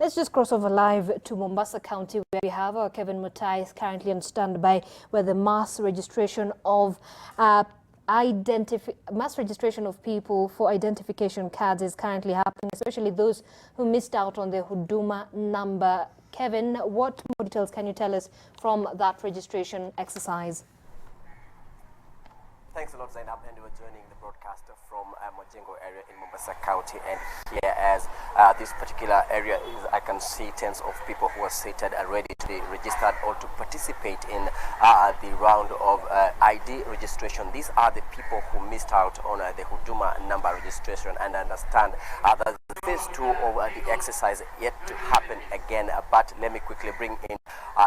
Let's just cross over live to Mombasa County, where we have our Kevin Mutai is currently on standby, where the mass registration of people for identification cards is currently happening, especially those who missed out on their Huduma number. Kevin, what more details can you tell us from that registration exercise? Thanks a lot, Zainab, and we're joining the broadcaster from Majengo area in Mombasa County. And here, as this particular area is, I can see tens of people who are seated and ready to be registered or to participate in the round of ID registration. These are the people who missed out on the Huduma number registration, and I understand that phase 2 of the exercise yet to happen again. But let me quickly bring in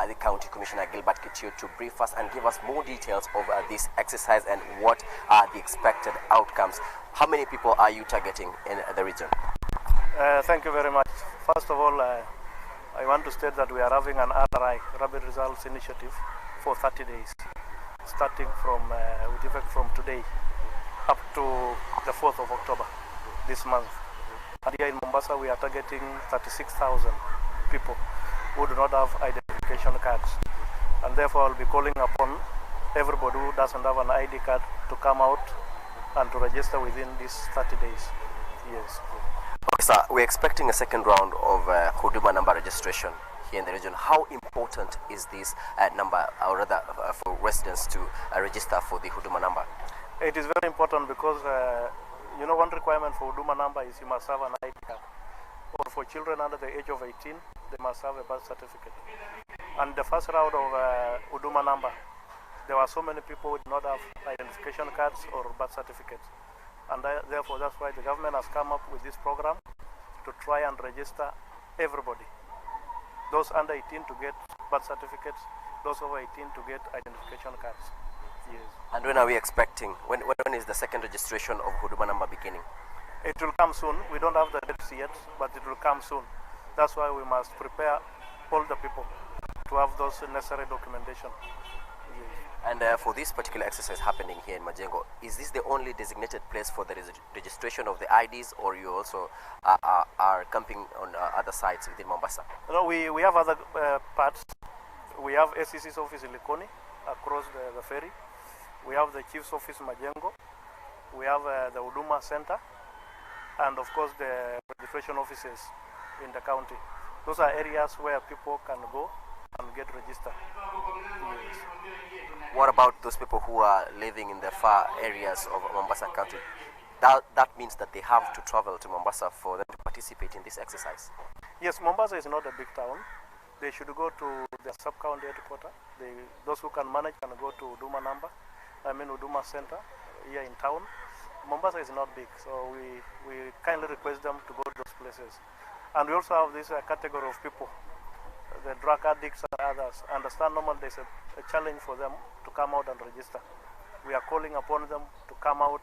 the County Commissioner Gilbert Kichiu to brief us and give us more details of this exercise and what are the expected outcomes. How many people are you targeting in the region? Thank you very much. First of all, I want to state that we are having an RRI, Rapid Results Initiative, for 30 days, starting from, with effect from today up to the 4th of October this month. And here in Mombasa, we are targeting 36,000 people who do not have identification cards. And therefore, I'll be calling upon everybody who doesn't have an ID card to come out and to register within these 30 days. Yes. Okay, sir, we're expecting a second round of Huduma number registration here in the region. How important is this number, or rather for residents to register for the Huduma number? It is very important because, you know, one requirement for Huduma number is you must have an ID card. Or for children under the age of 18, they must have a birth certificate. And the first round of Huduma number, there were so many people who did not have identification cards or birth certificates. And therefore, that's why the government has come up with this program to try and register everybody. Those under 18 to get birth certificates, those over 18 to get identification cards. Yes. And when are we expecting, when is the second registration of Huduma number beginning? It will come soon. We don't have the dates yet, but it will come soon. That's why we must prepare all the people to have those necessary documentation. Yes. And for this particular exercise happening here in Majengo, is this the only designated place for the registration of the IDs, or you also are camping on other sites within Mombasa? No, we have other parts. We have SCC's office in Likoni, across the ferry. We have the Chief's office in Majengo. We have the Huduma Center, and of course the registration offices in the county. Those are areas where people can go and get registered. Yes. What about those people who are living in the far areas of Mombasa County? That means that they have to travel to Mombasa for them to participate in this exercise. Yes, Mombasa is not a big town. They should go to the sub-county headquarters. Those who can manage can go to Huduma Namba, Huduma Center here in town. Mombasa is not big, so we kindly request them to go to those places. And we also have this category of people, the drug addicts and others. Understand normally there's a challenge for them to come out and register. We are calling upon them to come out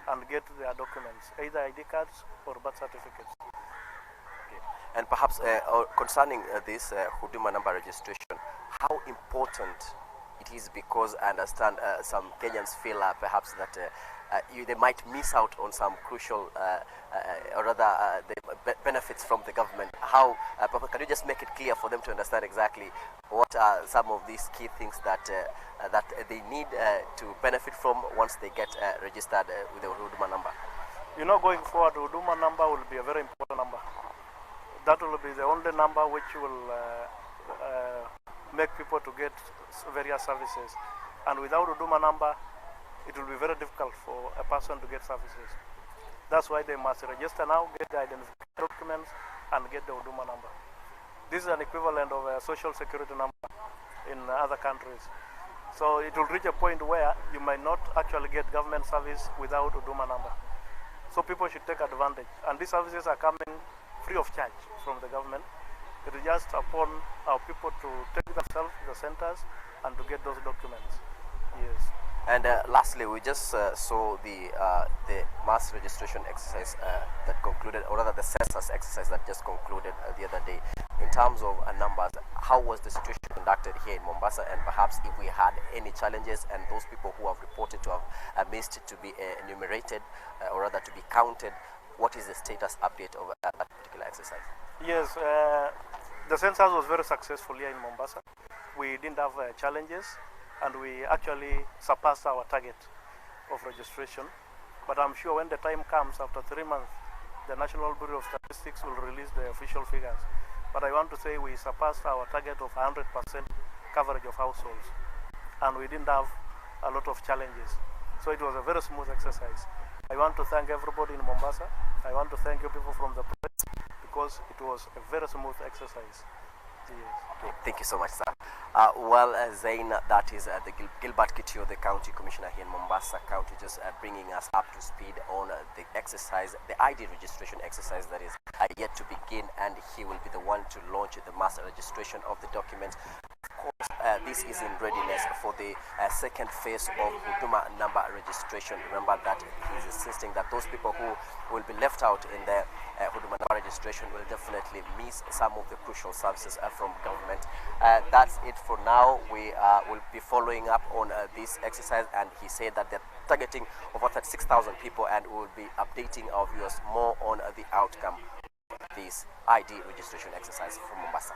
and get their documents, either ID cards or birth certificates. Okay. And perhaps concerning this Huduma number registration, how important it is, because I understand some Kenyans feel perhaps that they might miss out on some crucial or rather the benefits from the government. How, Papa, can you just make it clear for them to understand exactly what are some of these key things that that they need to benefit from once they get registered with the Huduma number? You know, going forward, Huduma number will be a very important number. That will be the only number which will make people to get various services. And without Huduma number, it will be very difficult for a person to get services. That's why they must register now, get the identification documents, and get the Huduma number. This is an equivalent of a social security number in other countries. So it will reach a point where you might not actually get government service without Huduma number. So people should take advantage. And these services are coming free of charge from the government. It is just upon our people to take themselves to the centers and to get those documents. Yes. And lastly, we just saw the mass registration exercise that concluded, or rather the census exercise that just concluded the other day. In terms of numbers, how was the situation conducted here in Mombasa, and perhaps if we had any challenges, and those people who have reported to have missed to be enumerated, or rather to be counted, what is the status update of that particular exercise? Yes, the census was very successful here in Mombasa. We didn't have challenges, and we actually surpassed our target of registration. But I'm sure when the time comes, after 3 months, the National Bureau of Statistics will release the official figures. But I want to say we surpassed our target of 100% coverage of households, and we didn't have a lot of challenges. So it was a very smooth exercise. I want to thank everybody in Mombasa. I want to thank you people from the press, because it was a very smooth exercise. Yes. Okay, thank you so much, sir. Zain, that is the Gilbert Kitio, the county commissioner here in Mombasa County, just bringing us up to speed on the exercise, the ID registration exercise that is yet to begin, and he will be the one to launch the mass registration of the documents. Of course, this is in readiness for the second phase of Huduma Namba registration. Remember that he is insisting that those people who will be left out in the Huduma Namba registration will definitely miss some of the crucial services from government. That's it for now. We will be following up on this exercise, and he said that they're targeting over 36,000 people, and we will be updating our viewers more on the outcome of this ID registration exercise from Mombasa.